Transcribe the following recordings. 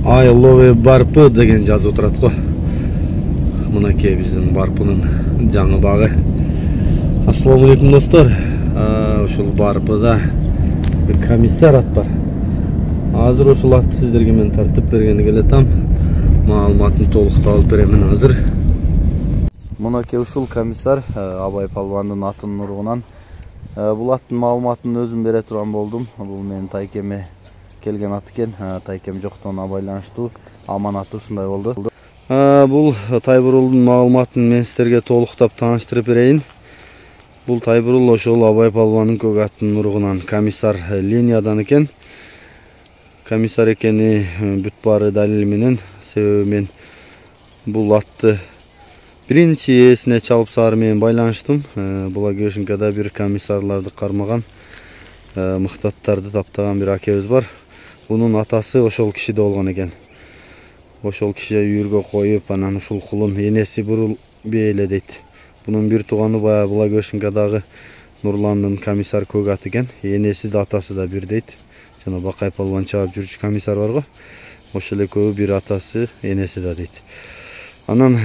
айловый барпы деген жазып турат го. Мынакей биздин барпынын жаңы багы. Ассаламу алейкум достор. Ушул барпыда бир комиссар ат бар. Азыр ушул атты сиздерге мен тартып бергени келетам. Маалыматын толуктап алып беремин азыр. Мынакей ушул комиссар Абай Палвандын атын нургунан бул аттын маалыматын өзүм бере турган болдум. Бул менин тайкеме келген ат экен. Тайкем жоктугуна байланыштуу аманаты ушундай болду. Бул Тайбурулдун маалыматын мен сиздерге толуктап тааныштырып берейин. Бул Тайбурул ошол Абай Палвандын көк аттын нургунан комиссар линиядан экен. Комиссар экени бүт баары далил менен. Себеби мен бул атты биринчи ээсине чалып саар менен байланыштым. Булагершинкада бир комиссарларды кармаган, мыктаттарды таптаган бир акебиз бар. Бунун атасы ошол кишиде болгон экен. Ошол киши үйүргө коюп, анан ушул кулун энеси Бурул бей эле дейт. Бунун бир тууганы баягы Булагершинкадагы Нурландын комиссар көк ат экен. Энеси да атасы да бир дейт. Жана Бакай Палван чаап жүрчү комиссар бар го. Ошол экөө бир атасы, энеси да дейт. Анан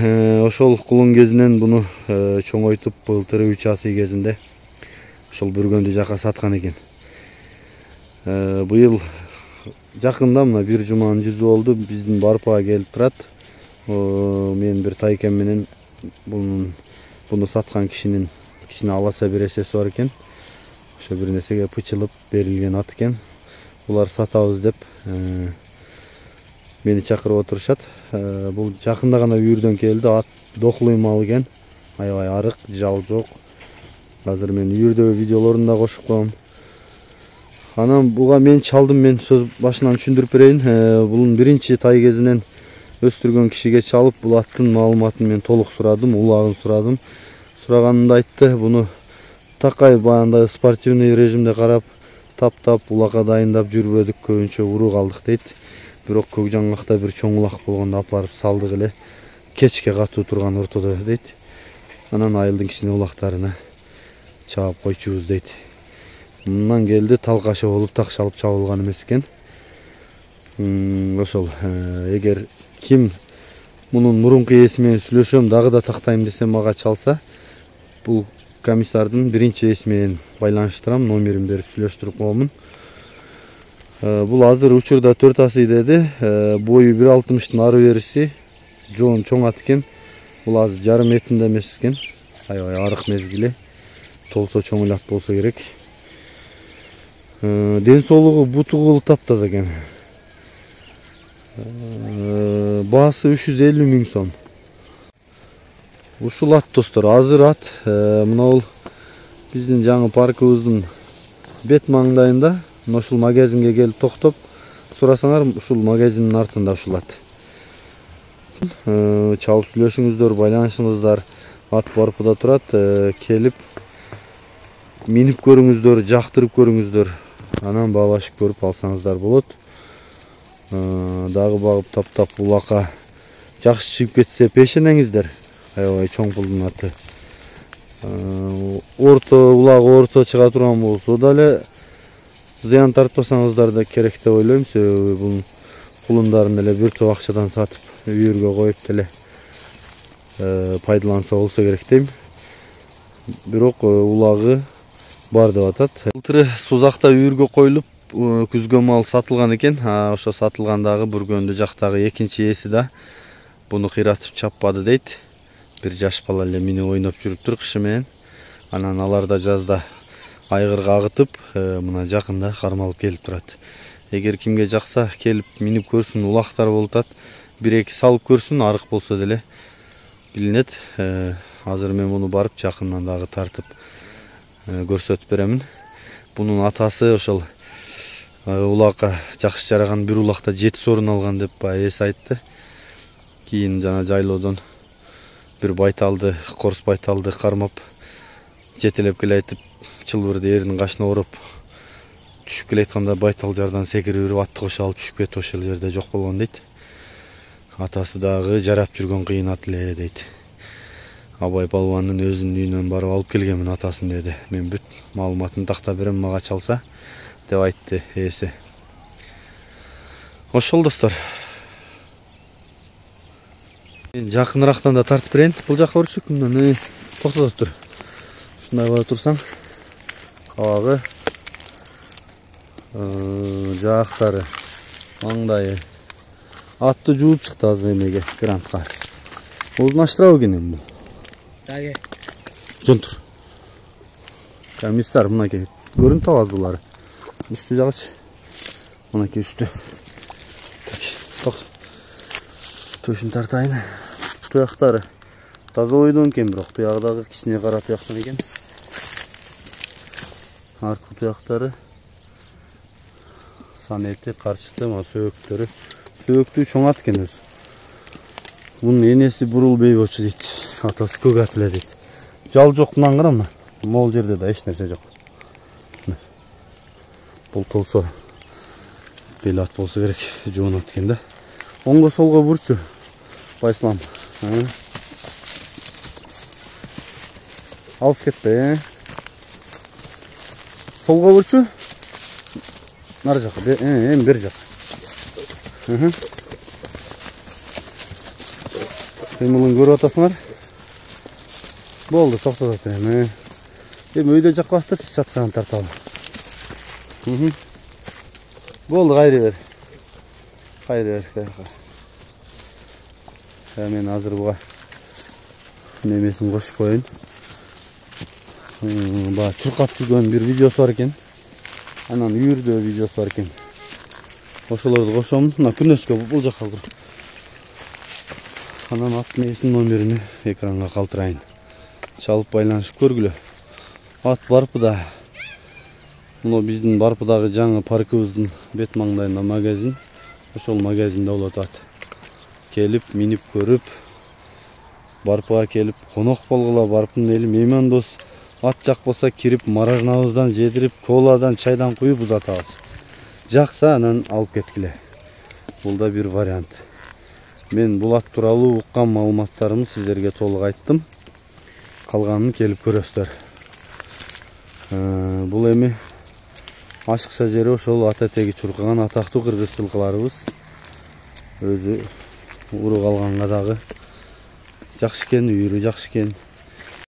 ошол кулун кезинен буну чоңойтуп былтыр 3 асы кезинде ошол бүргөндү жака саткан экен. Быйыл жакында мына бир жуманын жүзү болду, биздин барпага келип турат. Мен бир тайкем менен буну саткан кишини аласа бересеси бар экен. Ошо бир нерсеге пычылып берилген ат экен. Булар сатабыз деп мени чакырып отурушат. Бул жакында гана үйүрдөн келди. Ат дохлый мал экен. Аябай арык, жал жок. Азыр мен үйүрдөгү видеолорун да кошуп коем. Анан буга мен чалдым, мен сөз башынан түшүндүрүп берейин. Булун биринчи тай кезинен өстүргөн кишиге чалып, бул аттын маалыматын мен толук сурадым, улагын сурадым. Сураганымда айтты, буну такай баягындай спортивный режимде карап, таптап, улакка дайындап жүрбөдүк, көбүнчө урук алдык дейт. Бирок көк жаңгакта бир чоң улак болгондо апарып салдык эле, кечке катуу турган ортодо дейт. Анан айылдын кичине улактарына чаап койчубуз дейт. Мындан келди талкашы болуп такшалып чабылган эмес экен. Ошол эгер ким мунун мурунку ээси менен сүйлөшөм, дагы да тактайм десе мага чалса, бул комиссардын биринчи ээси менен байланыштырам, номерин берип сүйлөштүрүп коемун. Бул азыр учурда 4 асы деди. Бою 1.60-тын ары бериси, жоон чоң ат экен. Бул азыр жарым этинде эмес экен. Аябай арык мезгили. Толсо чоң эле ат болсо керек. Ден соолугу бутугу таптаза экен. Баасы 350 000 сом. Ушул ат достор, азыр ат. Мына бул биздин жаңы паркыбыздын бет маңдайында. Ушул магазинге келип токтоп сурасаңар, ушул магазиндин артында ушул ат. Чалып сүйлөшүңүздөр, байланышыңыздар. Ат барпыда турат. Келип минип көрүңүздөр, жактырып көрүңүздөр. Анан баалашып көрүп алсаңыздар болот. Дагы багып таптап улакка жакшы чыгып кетсе пешенеңиздер. Аябай чоң пулдун аты. Улагы орто чыга турган болсо дале зыян тартпасаңыздар да керек деп ойлойм. Себеби бул кулундарын эле бир топ акчадан сатып үйүргө коюп деле пайдаланса болсо керек дейм. Бирок улагы бар деп атат. Былтыр Сузакта үйүргө коюлуп, күзгө мал сатылган экен. Ошо сатылгандагы бүргөндү жактагы экинчи ээси да буну кыйратып чаппады дейт. Бир жаш бала эле минип ойноп жүрүптүр кышы менен. Анан алар да жазда айгырга агытып, мына жакында кармалып келип турат. Эгер кимге жакса келип минип көрсүн, улактар болуп атат. 1-2 салып көрсүн, арык болсо деле билинет. Азыр мен муну барып жакындан дагы тартып көрсөтүп беремин. Бунун атасы ошол улакка жакшы жараган бир улакта 7 сорун алган деп ээси айтты. Кийин жана жайлоодон бир байталды, корс байталды кармап жетелеп келе айтып, чылбырды эринин кашына ороп түшүп келе айтканда байтал жардан секирип берип атты кошо алып түшүп кетип ошол жерде жок болгон дейт. Атасы дагы жарап жүргөн кыйын ат эле дейт. Абай Палвандын өзүнүн үйүнөн барып алып келгенмин атасын деди. Мен бүт маалыматын тактап берем, мага чалса деп айтты ээси. Ошол достор. Жақынырақтан да тартып берейін. Бұл жаққа баршы, мынаны тоқтатып тұр. Шындай бара тұрсаң, қабағы, жақтары, маңдайы. Атты жуып шықты аз емеге, грантқа. Олдың аштырау кенен бұл. Дәге. Жон тұр. Комиссар, мұна ке, көрін таваздылары. Үсті жағыш. Мұна ке үсті. Тоқ. Төшін тартайын. Тұяқтары. Таза ойдың кен бірақ. Тұяғдағы кішіне қара тұяқтан екен. Артқы тұяқтары. Санеті, қаршыты, сөйектері. Сөйекті чоңат кен өз. Бұның енесі бұрыл бей өтші дейді. Атасы көк әтілі дейді. Жал жоқ мұнан қыра ма? Мол жерде да еш нәрсе жоқ. Бұл толса бел ат болса керек. Жуын аткен да. Оңға солға бұрчу. Байсылам. Алыс кетпе. Солға бұрчу. Нар жаққа. Бер жаққа. Қимылын көріп атасыңар. Болды, тоқтат атайын. Өйде жаққа астыр, жатқанын тарталы. Болды, қайры бер. Қайры бер. Мен азыр бұға немесін қошып қойын. Чұрқап жүрген бір видеосы бар екен. Анан үйірді видеосы бар екен. Ошоларды қошамын. Күнеске бұл жаққа қалдыр. Анан аттың есін номеріні экранға қалтырайын. Шалып байланышып көргілі. Ат барпыда. Мұны біздің барпыдағы жаңы паркыбыздың бет маңдайында магазин. Ошол магазинде олат ат. Келіп, минип көріп, барпыға келіп, қонақ болғыла, барпының елі мейман дос. Ат жақ болса кіріп, маражнауыздан жедіріп, коладан, чайдан құйып ұзатабыз. Жақса анан алып кеткіле. Бұл да бір вариант. Мен бұл ат туралы ұққан малыматтарымы сіздерге толық айттым. Қалғанын келіп көресіздер. Бұл эми ашықша жері ошол ата теги чуркаган атактуу кыргыз жылкыларыбыз. Өзү урук алганга дагы жакшы экен, үйүрү жакшы экен.